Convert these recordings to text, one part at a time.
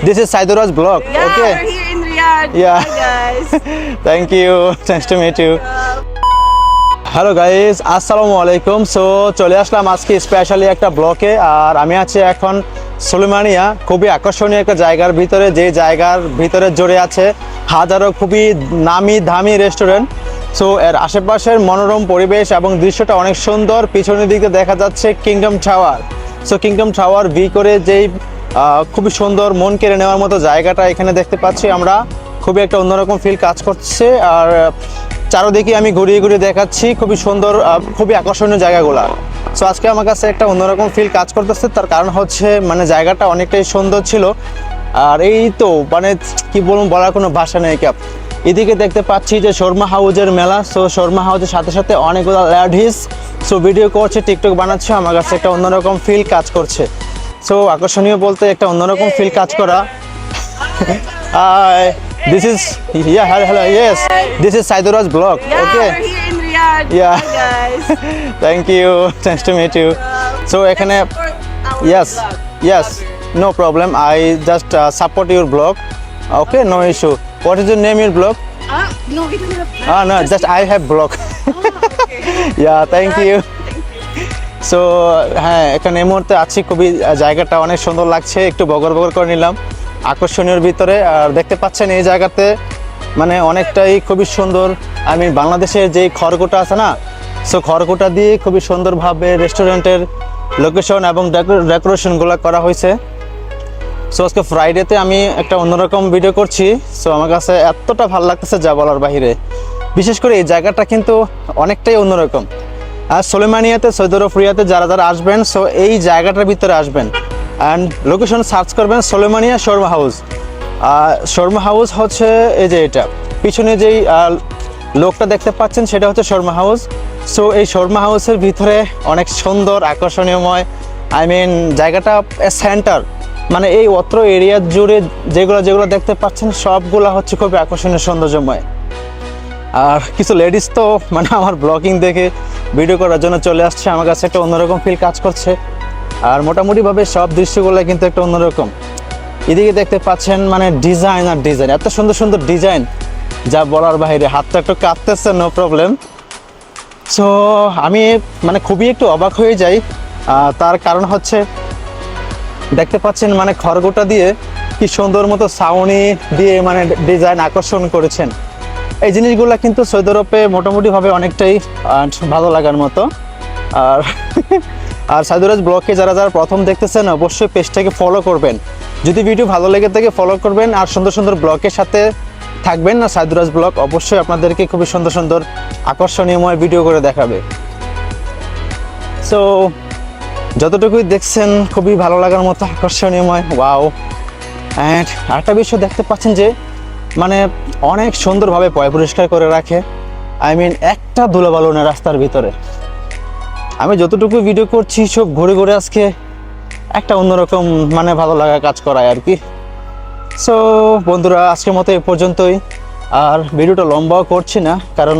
This is Saiduraj vlog. Yeah, Okay. we're here in Riyadh. Yeah. Hi guys. Thank you. Nice to meet you. Hello guys, আসসালামু আলাইকুম। So চলে আসলাম আজকে specially একটা ব্লকে। আর আমি আছি এখন সুলেমানিয়া, খুবই আকর্ষণীয় একটা জায়গার ভিতরে, যে জায়গার ভিতরে জড়ে আছে হাজারো খুবই নামি দামি রেস্টুরেন্ট। সো এর আশেপাশের মনোরম পরিবেশ এবং দৃশ্যটা অনেক সুন্দর। পিছনের দিকে দেখা যাচ্ছে kingdom tower. So kingdom tower V করে যেই খুবই সুন্দর মন কেড়ে নেওয়ার মতো জায়গাটা এখানে দেখতে পাচ্ছি আমরা, খুবই একটা অন্যরকম ফিল কাজ করছে। আর চারোদিকে আমি ঘুরিয়ে ঘুরিয়ে দেখাচ্ছি খুবই সুন্দর, খুবই আকর্ষণীয় জায়গাগুলো। সো আজকে আমার কাছে একটা অন্যরকম ফিল কাজ করতেছে, তার কারণ হচ্ছে মানে জায়গাটা অনেকটাই সুন্দর ছিল। আর এই তো মানে কি বলবো, বলার কোনো ভাষা নেই। ক্যাপ এদিকে দেখতে পাচ্ছি যে শর্মা হাউজের মেলা। সো শর্মা হাউজের সাথে সাথে অনেকগুলো লেডিস সো ভিডিও করছে, টিকটক বানাচ্ছে। আমার কাছে একটা অন্যরকম ফিল কাজ করছে। সো আকর্ষণীয় বলতে একটা অন্যরকম ফিল কাজ করা। This is hello yes, this is Saiduraj vlog. Yeah, Okay. we're here in Riyadh. Yeah. Hi guys. Thank you. Nice to meet you. So এখানে Support our yes, vlog. yes, no problem. I just support your blog. Okay, no issue. What is your name, your blog? No, we don't have. No, just I have blog. Okay. Yeah, thank you. So হ্যাঁ, এখানে এই মুহূর্তে আছি, খুবই জায়গাটা অনেক সুন্দর লাগছে। একটু বগর বগর করে নিলাম আকর্ষণীয়র ভিতরে। আর দেখতে পাচ্ছেন এই জায়গাতে মানে অনেকটাই খুবই সুন্দর। আমি বাংলাদেশের যেই খড়কুটা আছে না, সো খড়কুটা দিয়ে খুবই সুন্দরভাবে রেস্টুরেন্টের লোকেশন এবং ডেকোরেশনগুলো করা হয়েছে। সো আজকে ফ্রাইডেতে আমি একটা অন্যরকম ভিডিও করছি। সো আমার কাছে এতটা ভালো লাগতেছে যা বলার বাহিরে। বিশেষ করে এই জায়গাটা কিন্তু অনেকটাই অন্যরকম। আর সুলেমানিয়াতে, সৌদি আরব রিয়াদে যারা যারা আসবেন, সো এই জায়গাটার ভিতরে আসবেন অ্যান্ড লোকেশন সার্চ করবেন সুলেমানিয়া শর্মা হাউস। শর্মা হাউস হচ্ছে এই যে এটা পিছনে যেই লোকটা দেখতে পাচ্ছেন, সেটা হচ্ছে শর্মা হাউস। সো এই শর্মা হাউসের ভিতরে অনেক সুন্দর আকর্ষণীয়ময়, আই মিন জায়গাটা সেন্টার, মানে এই অত্র এরিয়া জুড়ে যেগুলো দেখতে পাচ্ছেন সবগুলো হচ্ছে খুবই আকর্ষণীয়, সৌন্দর্যময়। আর কিছু লেডিস তো মানে আমার ব্লগিং দেখে ভিডিও করার জন্য চলে আসছে। আমার কাছে একটা অন্যরকম ফিল কাজ করছে। আর মোটামুটিভাবে সব দৃশ্যগুলো কিন্তু একটা অন্যরকম। এদিকে দেখতে পাচ্ছেন মানে ডিজাইন আর ডিজাইন, এত সুন্দর সুন্দর ডিজাইন যা বলার বাইরে। হাতটা একটু কাঁপতেছে, নো প্রবলেম। সো আমি মানে খুবই একটু অবাক হয়ে যাই। তার কারণ হচ্ছে দেখতে পাচ্ছেন মানে খড়গোটা দিয়ে কি সুন্দর মতো ছাউনি দিয়ে মানে ডিজাইন আকর্ষণ করেছেন। এই জিনিসগুলো কিন্তু সৌদি আরবে মোটামুটিভাবে অনেকটাই ভালো লাগার মতো। আর আর সাইদুরাজ ব্লগকে যারা যারা প্রথম দেখতেছেন, অবশ্যই পেজটাকে ফলো করবেন। যদি ভিডিও ভালো লেগে থাকে ফলো করবেন, আর সুন্দর সুন্দর ব্লগের সাথে থাকবেন। না সাইদুরাজ ব্লগ অবশ্যই আপনাদেরকে খুবই সুন্দর সুন্দর আকর্ষণীয়ময় ভিডিও করে দেখাবে। সো যতটুকুই দেখছেন খুবই ভালো লাগার মতো আকর্ষণীয়ময়, ওয়াও। অ্যান্ড আরেকটা বিষয় দেখতে পাচ্ছেন যে মানে অনেক সুন্দরভাবে পয় পরিষ্কার করে রাখে, আই মিন একটা ধুলোবালু না রাস্তার ভিতরে। আমি যতটুকু ভিডিও করছি সব ঘুরে ঘুরে আজকে একটা অন্যরকম মানে ভালো লাগা কাজ করায় আর কি। সো বন্ধুরা, আজকের মতো এ পর্যন্তই। আর ভিডিওটা লম্বাও করছি না, কারণ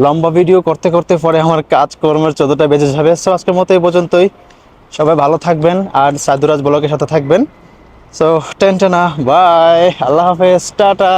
লম্বা ভিডিও করতে করতে পরে আমার কাজকর্মের 14টা বেজে যাবে। সো আজকের মতো এই পর্যন্তই। সবাই ভালো থাকবেন আর সাইদুরাজ ব্লগের সাথে থাকবেন। সো টেনটেনা বাই, আল্লাহ হাফেজ, টাটা।